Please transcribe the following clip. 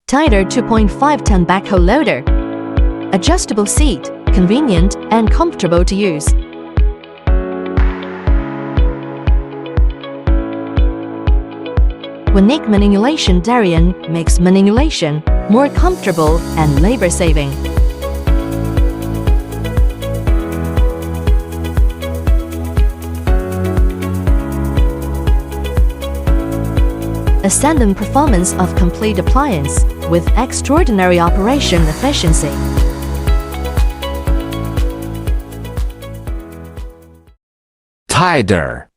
TDER 2.5-ton backhoe loader. Adjustable seat, convenient and comfortable to use. Unique manipulation variant makes manipulation more comfortable and labor-saving. Ascending performance of complete appliance with extraordinary operation efficiency. TDER